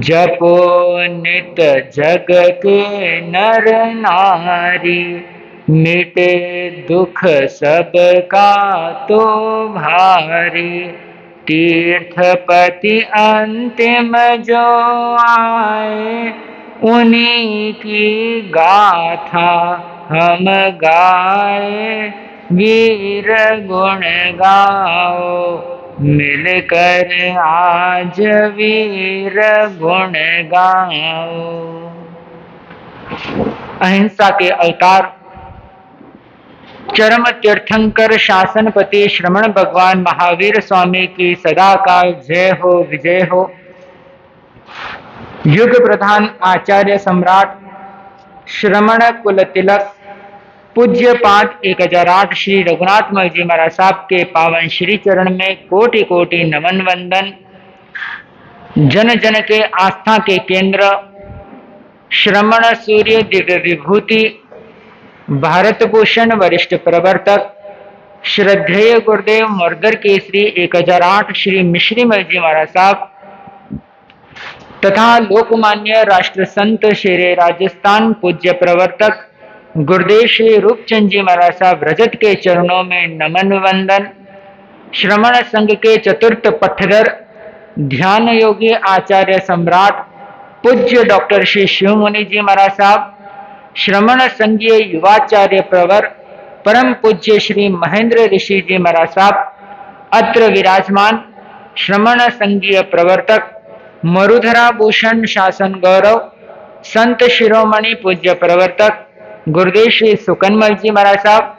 जपो नित जग के नर नारी, मिटे दुख सब का तो भारी। तीर्थपति अंतिम जो आए, उन्हीं की गाथा हम गाए। वीर गुण गाओ, मिलकर आज वीर गुण गाओ। अहिंसा के अवतार चरम तीर्थंकर शासनपति श्रमण भगवान महावीर स्वामी की सदा काल जय हो, विजय हो। युग प्रधान आचार्य सम्राट श्रमण कुल तिलक पूज्य पाठ 1008 श्री रघुनाथ मल जी महाराज साहब के पावन श्री चरण में कोटि कोटि नमन वंदन। जन जन के आस्था के केंद्र श्रमण सूर्य दिव्य विभूति भारत भूषण वरिष्ठ प्रवर्तक श्रद्धेय गुरुदेव मुरदर केसरी 1008 श्री मिश्री मल जी महाराज साहब तथा लोकमान्य राष्ट्र संत शेरे राजस्थान पूज्य प्रवर्तक गुरुदेव श्री रूपचंद जी महाराज साहब रजत के चरणों में नमन वंदन। श्रमण संघ के चतुर्थ पट्टधर ध्यान योगी आचार्य सम्राट पूज्य डॉक्टर श्री शिव मुनि जी महाराज साहब, श्रमण संघीय युवाचार्य प्रवर परम पूज्य श्री महेंद्र ऋषि जी महाराज साहब अत्र विराजमान। श्रमण संघीय प्रवर्तक मरुधरा भूषण शासन गौरव संत शिरोमणि पूज्य प्रवर्तक गुरुदेव श्री सुकनमल जी महाराज साहब,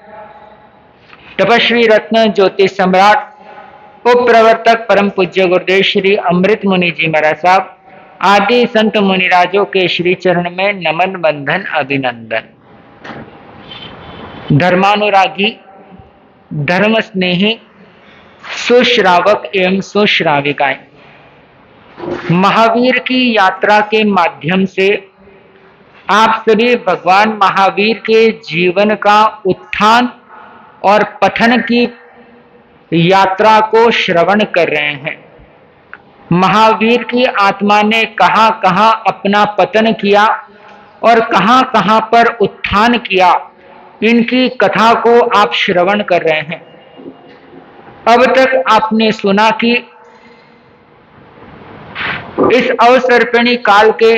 तपस्वी रत्न ज्योतिष सम्राट उप प्रवर्तक परम पूज्य गुरुदेव श्री अमृत मुनि जी महाराज साहब आदि संत मुनिराजों के श्री चरण में नमन बंधन अभिनंदन। धर्मानुरागी, धर्म स्नेही, सुश्रावक एवं सुश्राविकाएं, महावीर की यात्रा के माध्यम से आप सभी भगवान महावीर के जीवन का उत्थान और पठन की यात्रा को श्रवण कर रहे हैं। महावीर की आत्मा ने कहां कहां अपना पतन किया और कहां कहां पर उत्थान किया, इनकी कथा को आप श्रवण कर रहे हैं। अब तक आपने सुना कि इस अवसर्पिणी काल के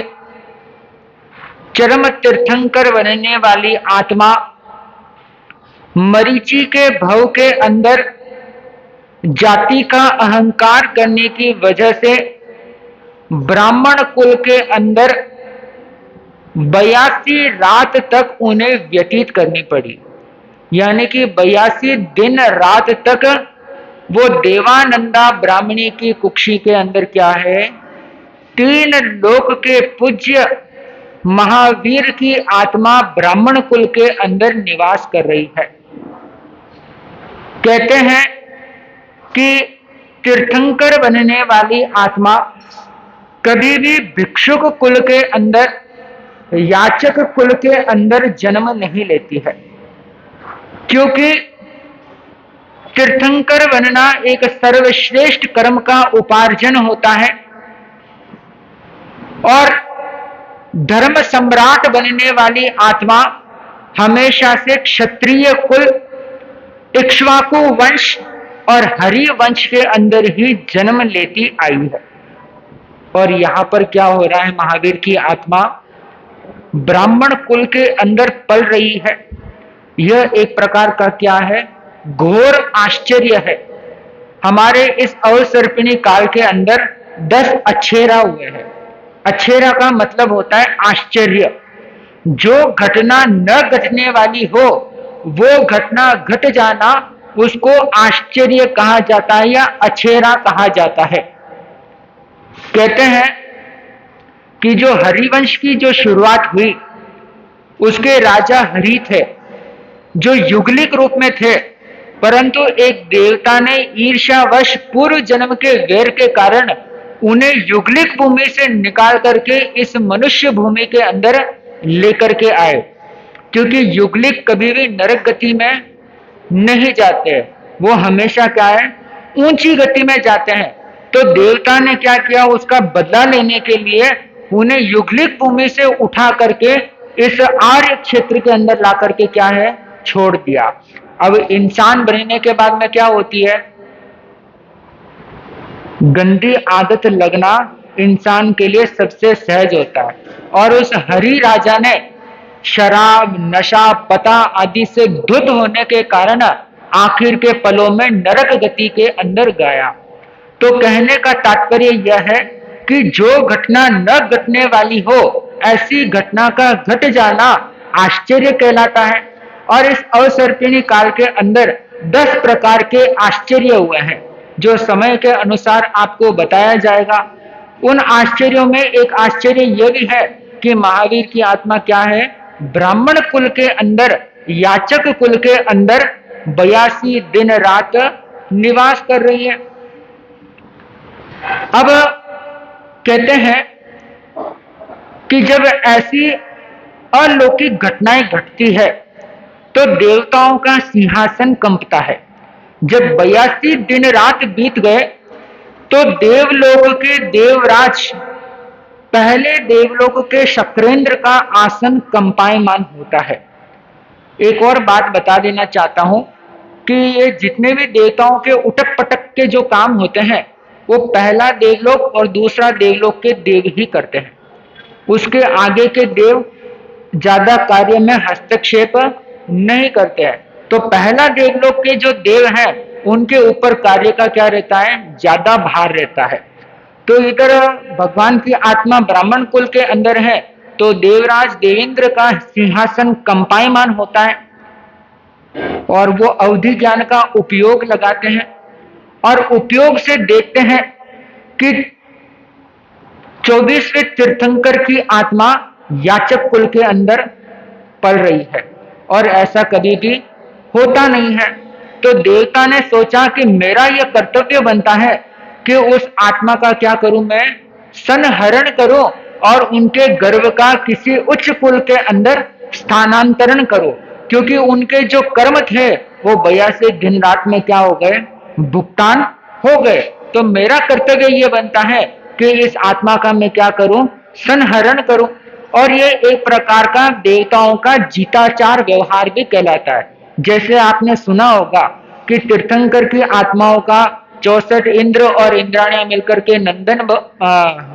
चरम तीर्थंकर बनने वाली आत्मा मरीचि के भव के अंदर जाति का अहंकार करने की वजह से ब्राह्मण कुल के अंदर 82 रात तक उन्हें व्यतीत करनी पड़ी। यानी कि 82 दिन रात तक वो देवानंदा ब्राह्मणी की कुक्षी के अंदर क्या है, 3 लोक के पूज्य महावीर की आत्मा ब्राह्मण कुल के अंदर निवास कर रही है। कहते हैं कि तीर्थंकर बनने वाली आत्मा कभी भी भिक्षुक कुल के अंदर, याचक कुल के अंदर जन्म नहीं लेती है, क्योंकि तीर्थंकर बनना एक सर्वश्रेष्ठ कर्म का उपार्जन होता है और धर्म सम्राट बनने वाली आत्मा हमेशा से क्षत्रिय कुल, इक्ष्वाकु वंश और हरि वंश के अंदर ही जन्म लेती आई है। और यहां पर क्या हो रहा है, महावीर की आत्मा ब्राह्मण कुल के अंदर पल रही है। यह एक प्रकार का क्या है, घोर आश्चर्य है। हमारे इस अवसर्पिणी काल के अंदर 10 अक्षेरा हुए हैं। अक्षेरा का मतलब होता है आश्चर्य। जो घटना न घटने वाली हो वो घटना घट जाना, उसको आश्चर्य कहा जाता है या अक्षेरा कहा जाता है। कहते हैं कि जो हरिवंश की जो शुरुआत हुई उसके राजा हरि थे, जो युगलिक रूप में थे, परंतु एक देवता ने ईर्ष्यावश पूर्व जन्म के वैर के कारण उन्हें युगलिक भूमि से निकाल करके इस मनुष्य भूमि के अंदर लेकर के आए। क्योंकि युगलिक कभी भी नरक गति में नहीं जाते, वो हमेशा क्या है, ऊंची गति में जाते हैं। तो देवता ने क्या किया, उसका बदला लेने के लिए उन्हें युगलिक भूमि से उठा करके इस आर्य क्षेत्र के अंदर ला करके क्या है, छोड़ दिया। अब इंसान बनने के बाद में क्या होती है, गंदी आदत लगना इंसान के लिए सबसे सहज होता है। और उस हरि राजा ने शराब, नशा, पता आदि से धुत होने के कारण आखिर के पलों में नरक गति के अंदर गया। तो कहने का तात्पर्य यह है कि जो घटना न घटने वाली हो, ऐसी घटना का घट जाना आश्चर्य कहलाता है। और इस अवसर्पिणी काल के अंदर 10 प्रकार के आश्चर्य हुए हैं, जो समय के अनुसार आपको बताया जाएगा। उन आश्चर्यों में एक आश्चर्य यह भी है कि महावीर की आत्मा क्या है, ब्राह्मण कुल के अंदर, याचक कुल के अंदर 82 दिन रात निवास कर रही है। अब कहते हैं कि जब ऐसी अलौकिक घटनाएं घटती है तो देवताओं का सिंहासन कंपता है। जब 82 दिन रात बीत गए तो देवलोक के देवराज, पहले देवलोक के शक्रेंद्र का आसन कंपायमान होता है। एक और बात बता देना चाहता हूं कि ये जितने भी देवताओं के उटक पटक के जो काम होते हैं, वो पहला देवलोक और दूसरा देवलोक के देव ही करते हैं। उसके आगे के देव ज्यादा कार्य में हस्तक्षेप नहीं करते हैं। तो पहला देवलोक के जो देव हैं, उनके ऊपर कार्य का क्या रहता है, ज्यादा भार रहता है। तो इधर भगवान की आत्मा ब्राह्मण कुल के अंदर है, तो देवराज देवेंद्र का सिंहासन कंपायमान होता है और वो अवधि ज्ञान का उपयोग लगाते हैं और उपयोग से देखते हैं कि 24वें तीर्थंकर की आत्मा याचक कुल के अंदर पल रही है, और ऐसा कभी भी होता नहीं है। तो देवता ने सोचा कि मेरा यह कर्तव्य बनता है कि उस आत्मा का क्या करूं, मैं संहरण करूं और उनके गर्भ का किसी उच्च कुल के अंदर स्थानांतरण करूं, क्योंकि उनके जो कर्म थे वो 82 दिन रात में क्या हो गए, भुगतान हो गए। तो मेरा कर्तव्य यह बनता है कि इस आत्मा का मैं क्या करूं, संहरण करूं। और ये एक प्रकार का देवताओं का जीताचार व्यवहार भी कहलाता है। जैसे आपने सुना होगा कि तीर्थंकर की आत्माओं का 64 इंद्र और इंद्राणियां मिलकर के नंदन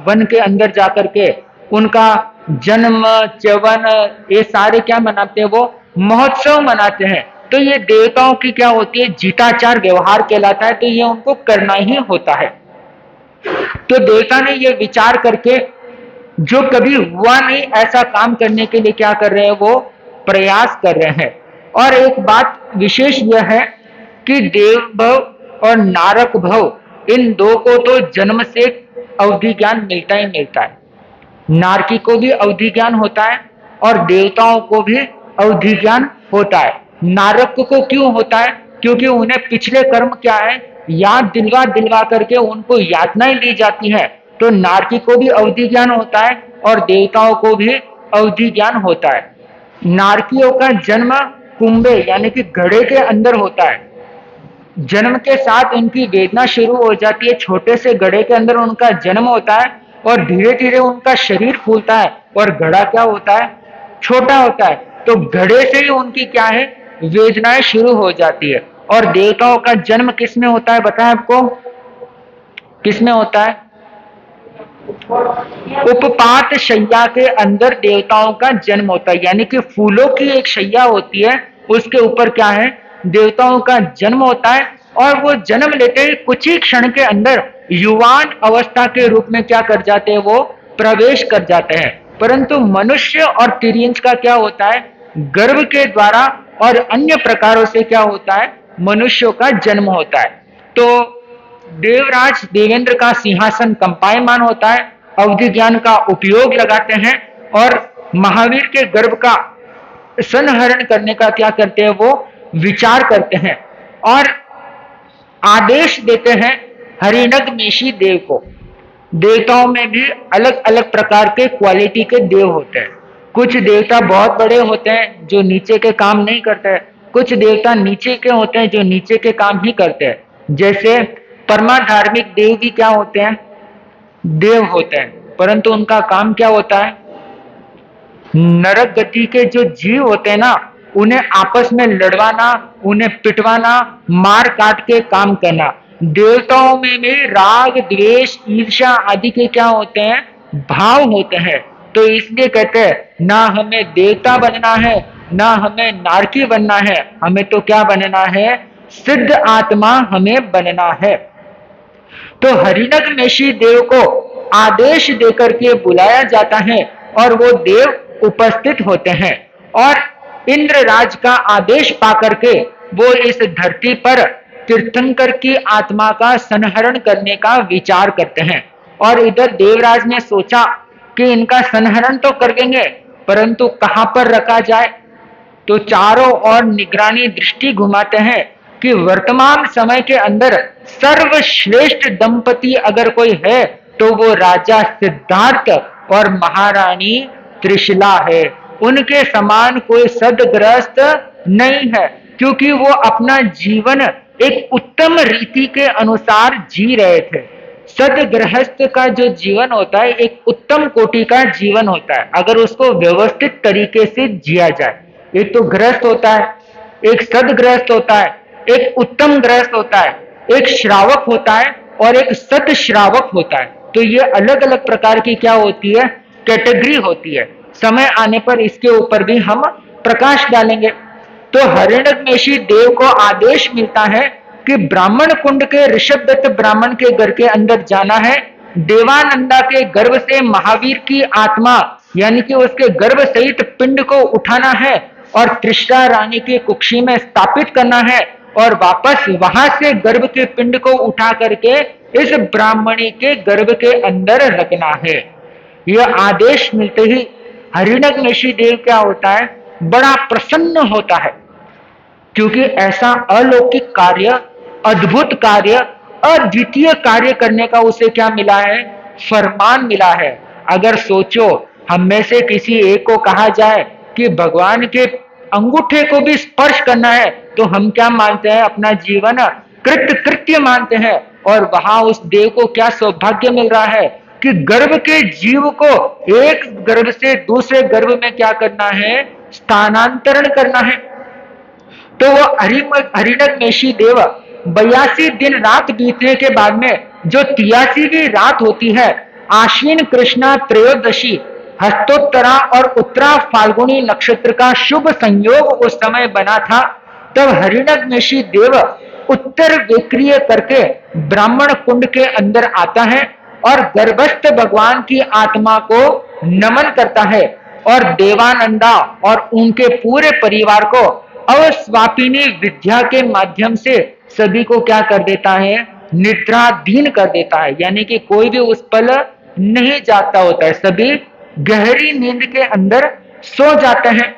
वन के अंदर जाकर के उनका जन्म, च्यवन, ये सारे क्या मनाते हैं, वो महोत्सव मनाते हैं। तो ये देवताओं की क्या होती है, जीताचार व्यवहार कहलाता है। तो ये उनको करना ही होता है। तो देवता ने ये विचार करके जो कभी हुआ नहीं ऐसा काम करने के लिए क्या कर रहे हैं, वो प्रयास कर रहे हैं। और एक बात विशेष यह है कि देव भव और नारक भव, इन दो को तो जन्म से अवधि ज्ञान मिलता ही मिलता है। नारकी को भी अवधि ज्ञान होता है और देवताओं को भी अवधि ज्ञान होता है। नारक को क्यों होता है, क्योंकि उन्हें पिछले कर्म क्या है, याद दिलवा दिलवा करके उनको यातनाएं दी जाती है। तो नारकी को भी अवधि ज्ञान होता है और देवताओं को भी अवधि ज्ञान होता है। नारकियों का जन्म कुंभे यानी कि घड़े के अंदर होता है। जन्म के साथ उनकी वेदना शुरू हो जाती है, छोटे से घड़े के अंदर उनका जन्म होता है और धीरे धीरे उनका शरीर फूलता है और घड़ा क्या होता है, छोटा होता है। तो घड़े से ही उनकी क्या है, वेदनाएं शुरू हो जाती है। और देवताओं का जन्म किसमें होता है, बताएं आपको किसमें होता है, उपपात शैया के अंदर देवताओं का जन्म होता है। यानी कि फूलों की एक शैया होती है, उसके ऊपर क्या है, देवताओं का जन्म होता है। और वो जन्म लेते ही कुछ ही क्षण के अंदर युवान अवस्था के रूप में क्या कर जाते हैं, वो प्रवेश कर जाते हैं। परंतु मनुष्य और तिर्यंच का क्या होता है, गर्भ के द्वारा और अन्य प्रकारों से क्या होता है, मनुष्यों का जन्म होता है। तो देवराज देवेंद्र का सिंहासन कंपायमान होता है, अवधि ज्ञान का उपयोग लगाते हैं और महावीर के गर्भ का संहरण करने का क्या करते हैं, वो विचार करते हैं और आदेश देते हैं हरिनग मेशी देव को। देवताओं में भी अलग अलग प्रकार के क्वालिटी के देव होते हैं। कुछ देवता बहुत बड़े होते हैं जो नीचे के काम नहीं करते हैं, कुछ देवता नीचे के होते हैं जो नीचे के काम ही करते हैं। जैसे परमाधार्मिक देव भी क्या होते हैं? देव होते हैं, परंतु उनका काम क्या होता है? नरक गति के जो जीव होते हैं ना, उन्हें आपस में लड़वाना, उन्हें पिटवाना, मार काट के काम करना। देवताओं में भी राग द्वेष ईर्ष्या आदि के क्या होते हैं? भाव होते हैं। तो इसलिए कहते हैं ना हमें देवता बनना है, ना हमें नारकी बनना है, हमें तो क्या बनना है? सिद्ध आत्मा हमें बनना है। तो हरिनगमेशी देव को आदेश देकर के बुलाया जाता है और वो देव उपस्थित होते हैं और इंद्रराज का आदेश पाकर के वो इस धरती पर तीर्थंकर की आत्मा का संहरण करने का विचार करते हैं। और इधर देवराज ने सोचा कि इनका संहरण तो कर देंगे, परंतु कहां पर रखा जाए? तो चारों ओर निगरानी दृष्टि घुमाते हैं कि वर्तमान समय के अंदर सर्वश्रेष्ठ दंपति अगर कोई है तो वो राजा सिद्धार्थ और महारानी त्रिशला है। उनके समान कोई सदगृहस्थ नहीं है, क्योंकि वो अपना जीवन एक उत्तम रीति के अनुसार जी रहे थे। सदगृहस्थ का जो जीवन होता है एक उत्तम कोटि का जीवन होता है, अगर उसको व्यवस्थित तरीके से जिया जाए। एक तो गृहस्थ होता है, एक सदगृहस्थ होता है, एक उत्तम गृहस्थ होता है, एक श्रावक होता है और एक सत श्रावक होता है। तो ये अलग अलग प्रकार की क्या होती है? कैटेगरी होती है। समय आने पर इसके ऊपर भी हम प्रकाश डालेंगे। तो हरिणगमेशी देव को आदेश मिलता है कि ब्राह्मण कुंड के ऋषभदत्त ब्राह्मण के घर के अंदर जाना है, देवानंदा के गर्भ से महावीर की आत्मा यानी कि उसके गर्भ सहित पिंड को उठाना है और त्रिशला रानी के कुक्षी में स्थापित करना है और वापस वहां से गर्भ के पिंड को उठा करके इस ब्राह्मणी के गर्भ के अंदर रखना है। यह आदेश मिलते ही हरिणगमेशी देव क्या होता है? बड़ा प्रसन्न होता है, क्योंकि ऐसा अलौकिक कार्य, अद्भुत कार्य, अद्वितीय कार्य करने का उसे क्या मिला है? फरमान मिला है। अगर सोचो हम में से किसी एक को कहा जाए कि भगवान के अंगूठे को भी स्पर्श करना है, तो हम क्या मानते हैं? अपना जीवन कृत्य कृत्य मानते हैं। और वहां उस देव को क्या सौभाग्य मिल रहा है कि गर्भ के जीव को एक गर्भ से दूसरे गर्भ में क्या करना है? स्थानांतरण करना है। तो वो हरिणगमेशी देव 82 दिन रात बीतने के बाद में जो 83वीं रात होती है, आश्विन कृष्णा त्रयोदशी हस्तोत्तरा और उत्तरा फाल्गुनी नक्षत्र का शुभ संयोग उस समय बना था। तब हरिणगमेशी देव उत्तर वेक्रिय करके ब्राह्मण कुंड के अंदर आता है और गर्भस्थ भगवान की आत्मा को नमन करता है और देवानंदा और उनके पूरे परिवार को अवस्वापिनी विद्या के माध्यम से सभी को क्या कर देता है? निद्राधीन कर देता है। यानी कि कोई भी उस पल नहीं जागता होता है, सभी गहरी नींद के अंदर सो जाते हैं।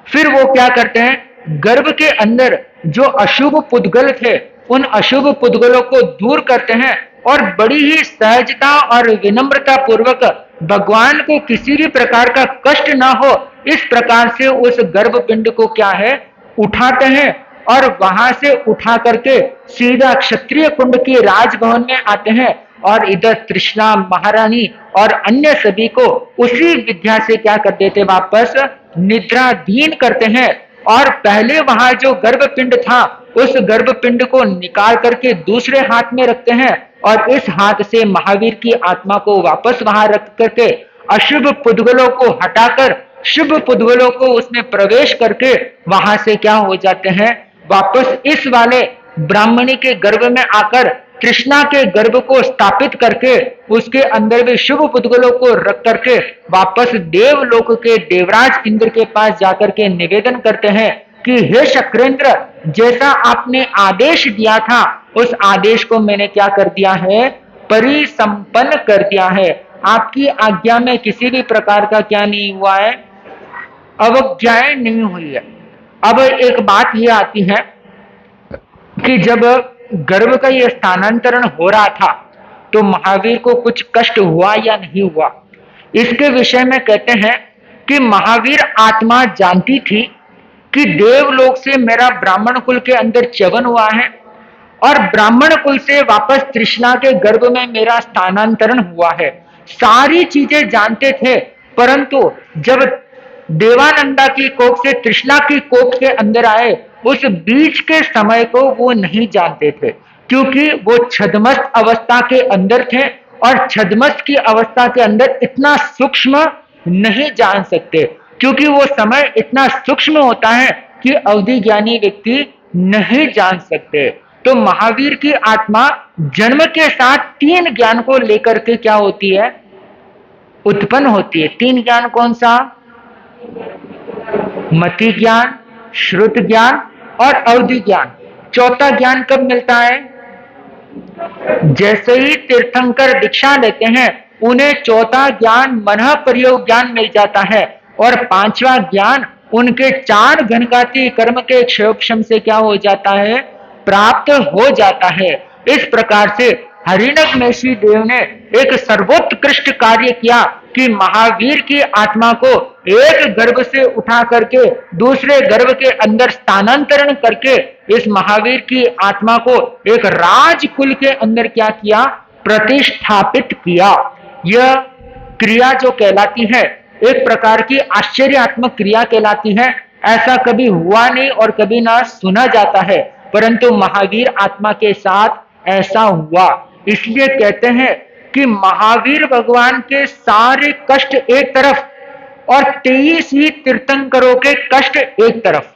फिर वो क्या करते हैं? गर्भ के अंदर जो अशुभ पुद्गल थे उन अशुभ पुद्गलों को दूर करते हैं और बड़ी ही सहजता और विनम्रता पूर्वक भगवान को किसी भी प्रकार का कष्ट ना हो इस प्रकार से उस गर्भपिंड को क्या है? उठाते हैं और वहां से उठा करके सीधा क्षत्रिय कुंड के राजभवन में आते हैं और इधर तृष्णा महारानी और अन्य सभी को उसी विद्या से क्या कर देते? वापस निद्राधीन करते हैं। और पहले वहां जो गर्भपिंड था उस गर्भपिंड को निकाल करके दूसरे हाथ में रखते हैं और इस हाथ से महावीर की आत्मा को वापस वहां रख करके अशुभ पुद्गलों को हटाकर शुभ पुद्गलों को उसमें प्रवेश करके वहां से क्या हो जाते हैं? वापस इस वाले ब्राह्मणी के गर्भ में आकर कृष्णा के गर्भ को स्थापित करके उसके अंदर भी शुभ पुद्गलों को रख करके वापस देवलोक के देवराज इंद्र के पास जाकर के निवेदन करते हैं कि हे शक्रेंद्र, जैसा आपने आदेश दिया था उस आदेश को मैंने क्या कर दिया है? परिसंपन्न कर दिया है। आपकी आज्ञा में किसी भी प्रकार का क्या नहीं हुआ है? अवज्ञाएं नहीं हुई है। अब एक बात यह आती है कि जब गर्भ का यह स्थानांतरण हो रहा था तो महावीर को कुछ कष्ट हुआ या नहीं हुआ? इसके विषय में कहते हैं कि महावीर आत्मा जानती थी कि देवलोक से मेरा ब्राह्मण कुल के अंदर च्यवन हुआ है और ब्राह्मण कुल से वापस तृष्णा के गर्भ में मेरा स्थानांतरण हुआ है। सारी चीजें जानते थे, परंतु जब देवानंदा की कोख से तृष्णा की कोख के अंदर आए, उस बीच के समय को वो नहीं जानते थे, क्योंकि वो छद्मस्त अवस्था के अंदर थे और छद्मस्त की अवस्था के अंदर इतना सूक्ष्म नहीं जान सकते, क्योंकि वो समय इतना सूक्ष्म होता है कि अवधि ज्ञानी व्यक्ति नहीं जान सकते। तो महावीर की आत्मा जन्म के साथ तीन ज्ञान को लेकर के क्या होती है, उत्पन्न होती है। तीन ज्ञान कौन सा? मति ज्ञान, श्रुत ज्ञान और अवधि ज्ञान। चौथा ज्ञान कब मिलता है? जैसे ही तीर्थंकर दीक्षा लेते हैं, उन्हें चौथा ज्ञान मन प्रयोग ज्ञान मिल जाता है और पांचवा ज्ञान उनके चार घनघाती कर्म के क्षयोक्षम से क्या हो जाता है, प्राप्त हो जाता है। इस प्रकार से हरिणकमेशी देव ने एक सर्वोत्कृष्ट कार्य किया कि महावीर की आत्मा को एक गर्भ से उठा करके दूसरे गर्भ के अंदर स्थानांतरण करके इस महावीर की आत्मा को एक राजकुल के अंदर क्या किया, प्रतिष्ठापित किया। यह क्रिया जो कहलाती है, एक प्रकार की आश्चर्यात्मक क्रिया कहलाती है। ऐसा कभी हुआ नहीं और कभी ना सुना जाता है, परंतु महावीर आत्मा के साथ ऐसा हुआ। इसलिए कहते हैं कि महावीर भगवान के सारे कष्ट एक तरफ और 23 ही तीर्थंकरों के कष्ट एक तरफ।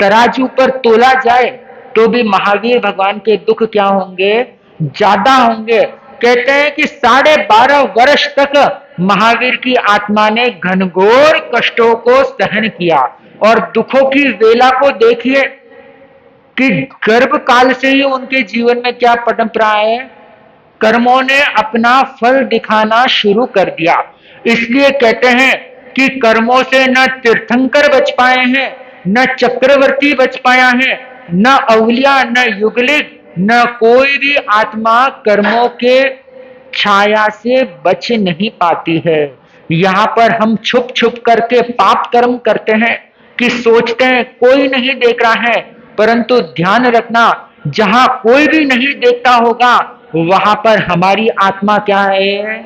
तराजू पर तोला जाए तो भी महावीर भगवान के दुख क्या होंगे, ज्यादा होंगे। कहते हैं कि 12.5 वर्ष तक महावीर की आत्मा ने घनघोर कष्टों को सहन किया। और दुखों की वेला को देखिए कि गर्भ काल से ही उनके जीवन में क्या परंपरा है, कर्मों ने अपना फल दिखाना शुरू कर दिया। इसलिए कहते हैं कि कर्मों से न तीर्थंकर बच पाए हैं, न चक्रवर्ती बच पाया है, न अवलिया, न युगलिक, न कोई भी आत्मा कर्मों के छाया से बच नहीं पाती है। यहाँ पर हम छुप छुप करके पाप कर्म करते हैं कि सोचते हैं कोई नहीं देख रहा है, परंतु ध्यान रखना, जहां कोई भी नहीं देखता होगा वहां पर हमारी आत्मा क्या है,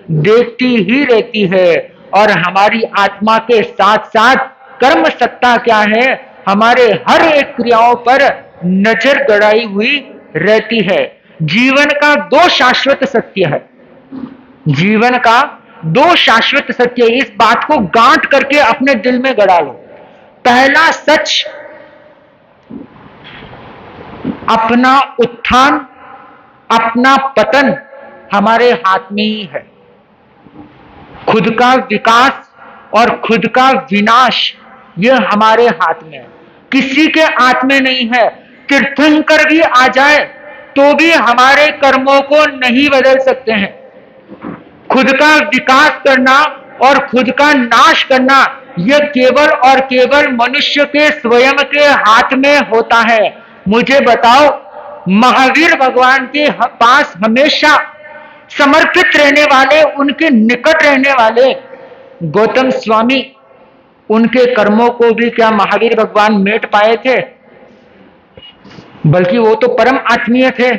देखती ही रहती है। और हमारी आत्मा के साथ साथ कर्म सत्ता क्या है, हमारे हर एक क्रियाओं पर नजर गड़ाई हुई रहती है। जीवन का दो शाश्वत सत्य है, जीवन का दो शाश्वत सत्य, इस बात को गांठ करके अपने दिल में गड़ा लो। पहला सच, अपना उत्थान अपना पतन हमारे हाथ में ही है। खुद का विकास और खुद का विनाश यह हमारे हाथ में है, किसी के हाथ में नहीं है। तीर्थंकर भी आ जाए तो भी हमारे कर्मों को नहीं बदल सकते हैं। खुद का विकास करना और खुद का नाश करना यह केवल और केवल मनुष्य के स्वयं के हाथ में होता है। मुझे बताओ, महावीर भगवान के पास हमेशा समर्पित रहने वाले, उनके निकट रहने वाले गौतम स्वामी, उनके कर्मों को भी क्या महावीर भगवान मेट पाए थे? बल्कि वो तो परम आत्मीय थे,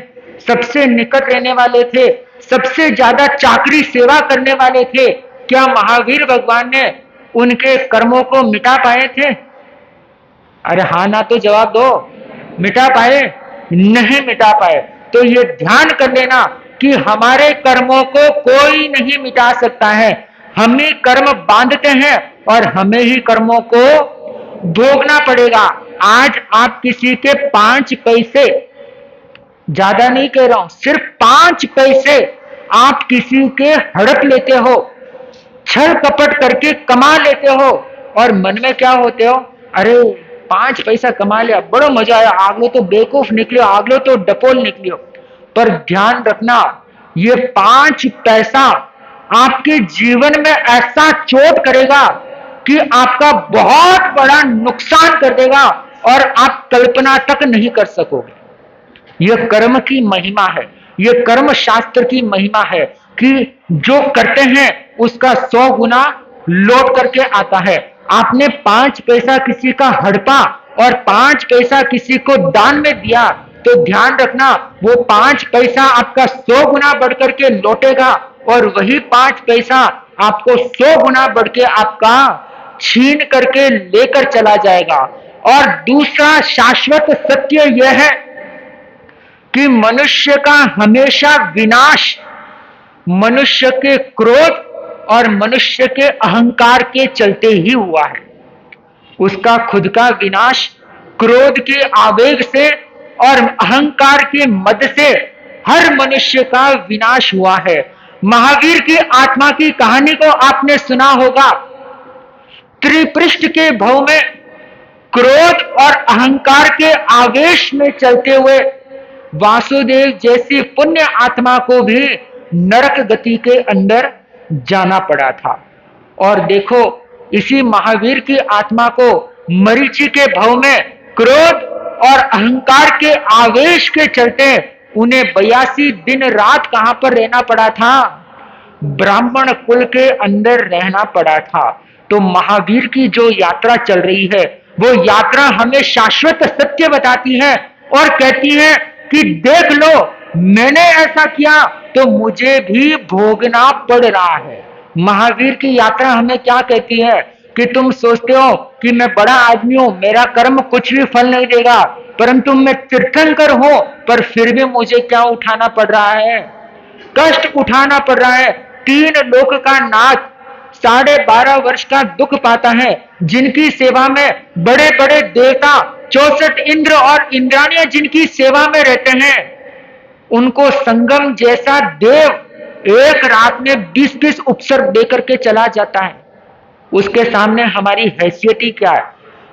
सबसे निकट रहने वाले थे, सबसे ज्यादा चाकरी सेवा करने वाले थे। क्या महावीर भगवान ने उनके कर्मों को मिटा पाए थे? अरे हाँ ना तो जवाब दो। मिटा पाए? नहीं मिटा पाए। तो ये ध्यान कर लेना कि हमारे कर्मों को कोई नहीं मिटा सकता है। हम ही कर्म बांधते हैं और हमें ही कर्मों को भोगना पड़ेगा। आज आप किसी के 5 पैसे, ज्यादा नहीं कह रहा हूं, सिर्फ 5 पैसे आप किसी के हड़प लेते हो, छल कपट करके कमा लेते हो और मन में क्या होते हो, अरे 5 पैसा कमा लिया, बड़ा मजा आया, आगलो तो बेवकूफ निकलियो, आगलो तो डपोल निकलियो। पर ध्यान रखना, ये 5 पैसा आपके जीवन में ऐसा चोट करेगा कि आपका बहुत बड़ा नुकसान कर देगा और आप कल्पना तक नहीं कर सकोगे। यह कर्म की महिमा है, यह कर्म शास्त्र की महिमा है कि जो करते हैं उसका 100 गुना लौट करके आता है। आपने 5 पैसा किसी का हड़पा और 5 पैसा किसी को दान में दिया, तो ध्यान रखना वो 5 पैसा आपका 100 गुना बढ़ करके लौटेगा और वही 5 पैसा आपको 100 गुना बढ़ के आपका छीन करके लेकर चला जाएगा। और दूसरा शाश्वत सत्य यह है कि मनुष्य का हमेशा विनाश मनुष्य के क्रोध और मनुष्य के अहंकार के चलते ही हुआ है। उसका खुद का विनाश क्रोध के आवेग से और अहंकार के मद से हर मनुष्य का विनाश हुआ है। महावीर की आत्मा की कहानी को आपने सुना होगा। त्रिपृष्ठ के भव में क्रोध और अहंकार के आवेश में चलते हुए वासुदेव जैसी पुण्य आत्मा को भी नरक गति के अंदर जाना पड़ा था। और देखो इसी महावीर की आत्मा को मरीचि के भव में क्रोध और अहंकार के आवेश के चलते उन्हें 82 दिन रात कहां पर रहना पड़ा था? ब्राह्मण कुल के अंदर रहना पड़ा था। तो महावीर की जो यात्रा चल रही है वो यात्रा हमें शाश्वत सत्य बताती है और कहती है कि देख लो मैंने ऐसा किया तो मुझे भी भोगना पड़ रहा है। महावीर की यात्रा हमें क्या कहती है कि तुम सोचते हो कि मैं बड़ा आदमी हूं, मेरा कर्म कुछ भी फल नहीं देगा, परंतु मैं तीर्थंकर हूं, पर फिर भी मुझे क्या उठाना पड़ रहा है? कष्ट उठाना पड़ रहा है। 3 लोक का नाथ 12.5 वर्ष का दुख पाता है। जिनकी सेवा में बड़े बड़े देवता 64 इंद्र और इंद्राणियां जिनकी सेवा में रहते हैं, उनको संगम जैसा देव एक रात में 20-20 उपसर्ग देकर के चला जाता है। उसके सामने हमारी हैसियत ही क्या है?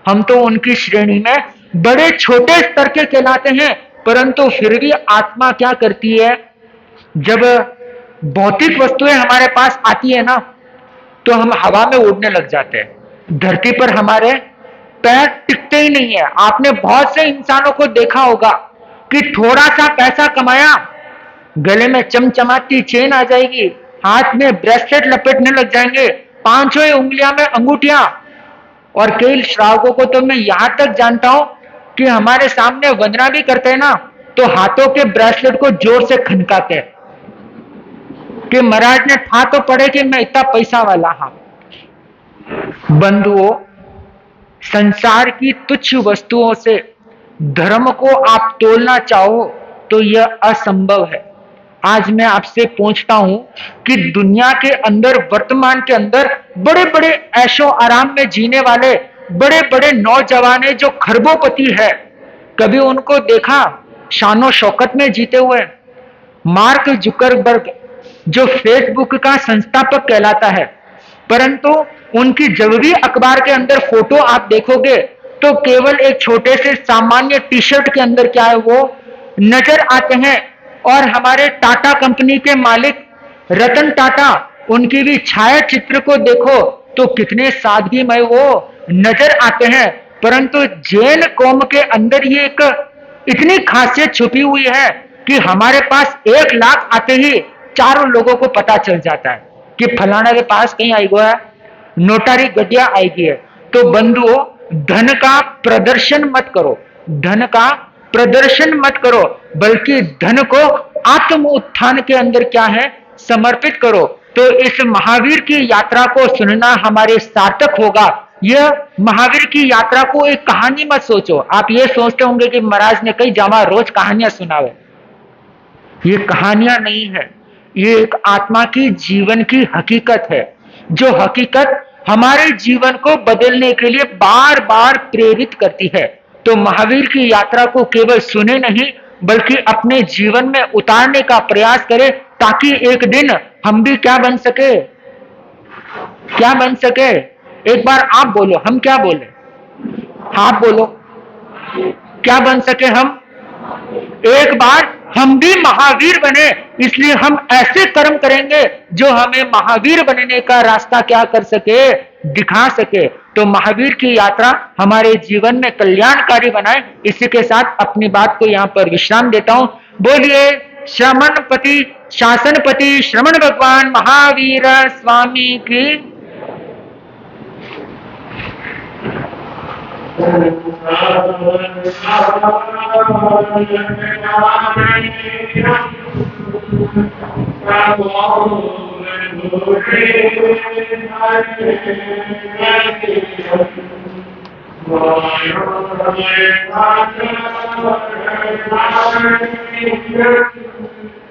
हम तो उनकी श्रेणी में बड़े छोटे स्तर के कहलाते हैं, परंतु फिर भी आत्मा क्या करती है? जब भौतिक वस्तुएं हमारे पास आती है ना, तो हम हवा में उड़ने लग जाते हैं। धरती पर हमारे पैर टिकते ही नहीं है। आपने बहुत से इंसानों को देखा होगा कि थोड़ा सा पैसा कमाया, गले में चमचमाती चेन आ जाएगी, हाथ में ब्रेसलेट लपेटने लग जाएंगे, 5 उंगलियां में अंगूठियां। और कई श्रावकों को तो मैं यहां तक जानता हूं कि हमारे सामने वंदना भी करते हैं ना, तो हाथों के ब्रेसलेट को जोर से खनकाते हैं कि महाराज ने था तो पड़े कि मैं इतना पैसा वाला। हाँ बंधुओं, संसार की तुच्छ वस्तुओं से धर्म को आप तोलना चाहो तो यह असंभव है। आज मैं आपसे पूछता हूं कि दुनिया के अंदर वर्तमान के अंदर बड़े बड़े ऐशो आराम में जीने वाले बड़े बड़े नौजवान जो खरबोपति है, कभी उनको देखा शानो शौकत में जीते हुए? मार्क जुकरबर्ग जो फेसबुक का संस्थापक कहलाता है, परंतु उनकी जब भी अखबार के अंदर फोटो आप देखोगे तो केवल एक छोटे से सामान्य टी शर्ट के अंदर क्या है वो नजर आते हैं। और हमारे टाटा कंपनी के मालिक रतन टाटा, उनकी भी छाया चित्र को देखो तो कितने सादगीमय वो नजर आते हैं। परंतु जैन कौम के अंदर ये एक इतनी खासियत छुपी हुई है कि हमारे पास 1 लाख आते ही 4 लोगों को पता चल जाता है कि फलाना के पास कहीं आई गया है, नोटारी गड्डिया आएगी है। तो बंधुओं, धन का प्रदर्शन मत करो, धन का प्रदर्शन मत करो, बल्कि धन को आत्म उत्थान के अंदर क्या है समर्पित करो। तो इस महावीर की यात्रा को सुनना हमारे सार्थक होगा। यह महावीर की यात्रा को एक कहानी मत सोचो। आप ये सोचते होंगे कि महाराज ने कई जमा रोज कहानियां सुनावे। ये कहानियां नहीं है, ये एक आत्मा की जीवन की हकीकत है, जो हकीकत हमारे जीवन को बदलने के लिए बार बार प्रेरित करती है। तो महावीर की यात्रा को केवल सुने नहीं बल्कि अपने जीवन में उतारने का प्रयास करें, ताकि एक दिन हम भी क्या बन सके? क्या बन सके? एक बार आप बोलो, हम क्या बोले? आप बोलो, क्या बन सके हम? एक बार हम भी महावीर बने। इसलिए हम ऐसे कर्म करेंगे जो हमें महावीर बनने का रास्ता क्या कर सके? दिखा सके। तो महावीर की यात्रा हमारे जीवन में कल्याणकारी बनाए। इसी के साथ अपनी बात को यहाँ पर विश्राम देता हूं। बोलिए श्रमणपति शासनपति श्रमण भगवान महावीर स्वामी की। Thank you.